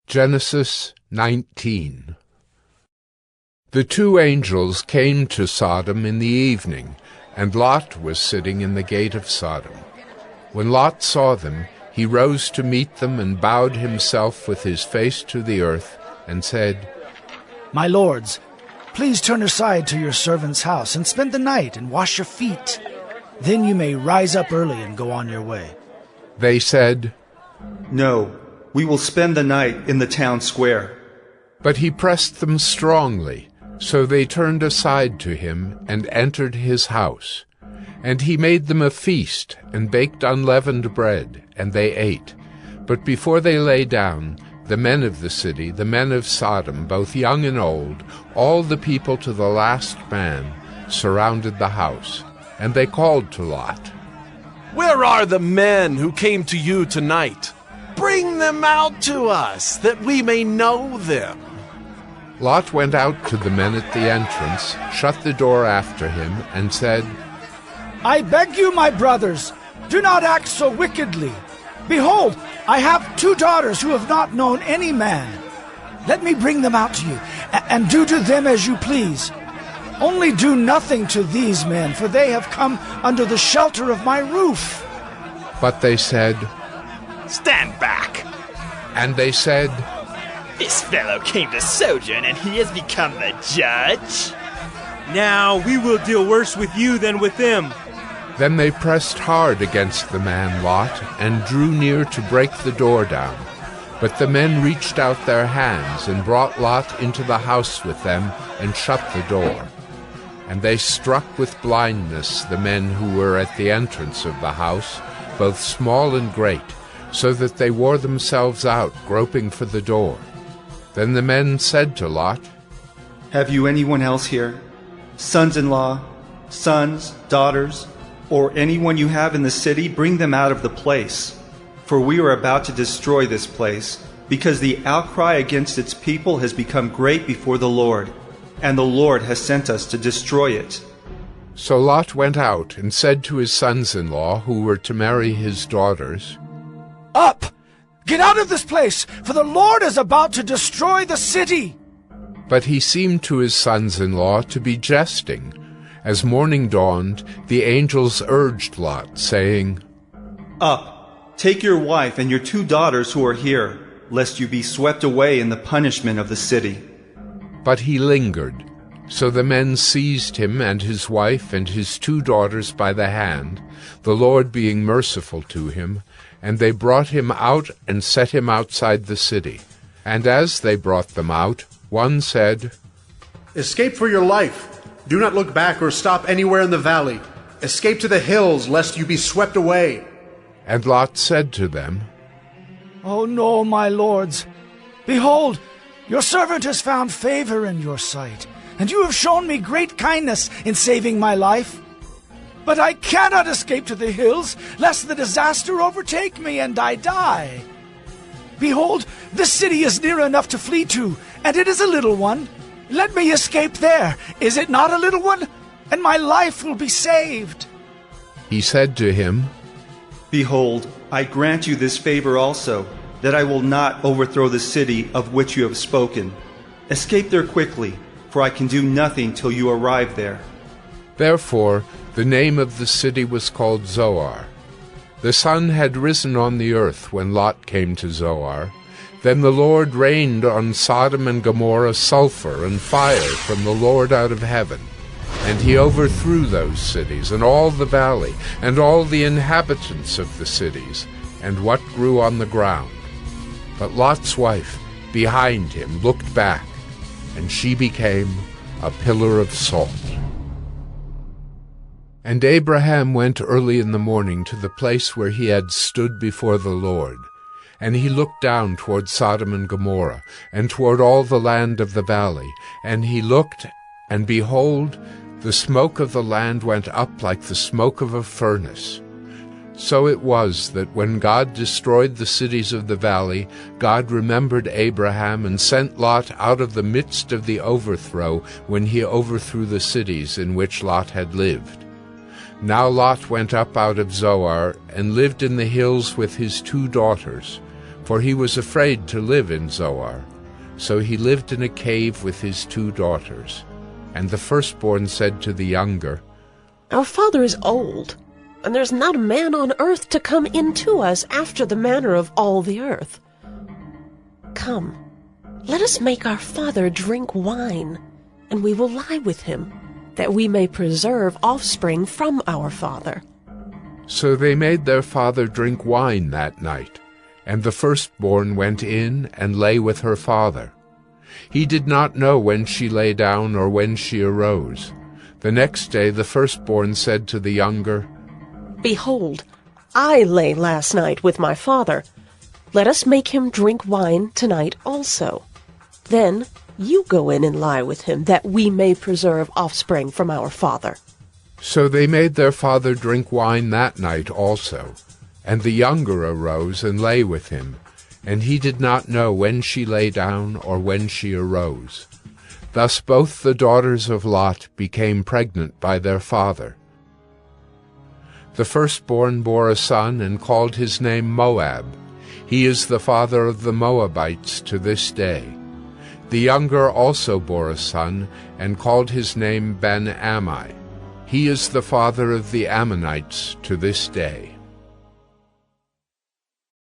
Genesis 19. The two angels came to Sodom in the evening, and Lot was sitting in the gate of Sodom. When Lot saw them, he rose to meet them and bowed himself with his face to the earth, and said, "My lords, please turn aside to your servant's house and spend the night and wash your feet. Then you may rise up early and go on your way." They said, "No, we will spend the night in the town square." But he pressed them strongly, so they turned aside to him and entered his house. And he made them a feast and baked unleavened bread, and they ate. But before they lay down, the men of the city, the men of Sodom, both young and old, all the people to the last man, surrounded the house. And they called to Lot, "Where are the men who came to you tonight? Bring them out to us, that we may know them." Lot went out to the men at the entrance, shut the door after him, and said, "I beg you, my brothers, do not act so wickedly. Behold, I have 2 daughters who have not known any man. Let me bring them out to you, and do to them as you please. Only do nothing to these men, for they have come under the shelter of my roof." But they said, "Stand back!" And they said, "This fellow came to sojourn, and he has become the judge." Now we will deal worse with you than with them. Then they pressed hard against the man Lot, and drew near to break the door down. But the men reached out their hands, and brought Lot into the house with them, and shut the door. And they struck with blindness the men who were at the entrance of the house, both small and great, so that they wore themselves out, groping for the door. Then the men said to Lot, "Have you anyone else here? Sons-in-law, sons, daughters, or anyone you have in the city? Bring them out of the place. For we are about to destroy this place, because the outcry against its people has become great before the Lord, and the Lord has sent us to destroy it." So Lot went out and said to his sons-in-law, who were to marry his daughters, "Up! Get out of this place, for the Lord is about to destroy the city." But he seemed to his sons-in-law to be jesting. As morning dawned, the angels urged Lot, saying, "Up, take your wife and your 2 daughters who are here, lest you be swept away in the punishment of the city." But he lingered. So the men seized him and his wife and his 2 daughters by the hand, the Lord being merciful to him, and they brought him out and set him outside the city. And as they brought them out, one said, "Escape for your life. Do not look back or stop anywhere in the valley. Escape to the hills, lest you be swept away." And Lot said to them, "Oh no, my lords. Behold, your servant has found favor in your sight, and you have shown me great kindness in saving my life. But I cannot escape to the hills, lest the disaster overtake me and I die. Behold, this city is near enough to flee to, and it is a little one. Let me escape there. Is it not a little one? And my life will be saved." He said to him, "Behold, I grant you this favor also, that I will not overthrow the city of which you have spoken. Escape there quickly, for I can do nothing till you arrive there." Therefore the name of the city was called Zoar. The sun had risen on the earth when Lot came to Zoar. Then the Lord rained on Sodom and Gomorrah sulfur and fire from the Lord out of heaven. And he overthrew those cities, and all the valley, and all the inhabitants of the cities, and what grew on the ground. But Lot's wife, behind him, looked back, and she became a pillar of salt. And Abraham went early in the morning to the place where he had stood before the Lord. And he looked down toward Sodom and Gomorrah, and toward all the land of the valley. And he looked, and behold, the smoke of the land went up like the smoke of a furnace. So it was that when God destroyed the cities of the valley, God remembered Abraham and sent Lot out of the midst of the overthrow when he overthrew the cities in which Lot had lived. Now Lot went up out of Zoar and lived in the hills with his 2 daughters. for he was afraid to live in Zoar. So he lived in a cave with his 2 daughters. And the firstborn said to the younger, Our father is old, and there's not a man on earth to come in to us after the manner of all the earth. Come, let us make our father drink wine, and we will lie with him, that we may preserve offspring from our father. So they made their father drink wine that night, and the firstborn went in and lay with her father. He did not know when she lay down or when she arose. The next day the firstborn said to the younger, Behold, I lay last night with my father. Let us make him drink wine tonight also. Then you go in and lie with him, that we may preserve offspring from our father. So they made their father drink wine that night also. And the younger arose and lay with him, and he did not know when she lay down or when she arose. Thus both the daughters of Lot became pregnant by their father. The firstborn bore a son and called his name Moab. He is the father of the Moabites to this day. The younger also bore a son and called his name Ben-Ammi. He is the father of the Ammonites to this day.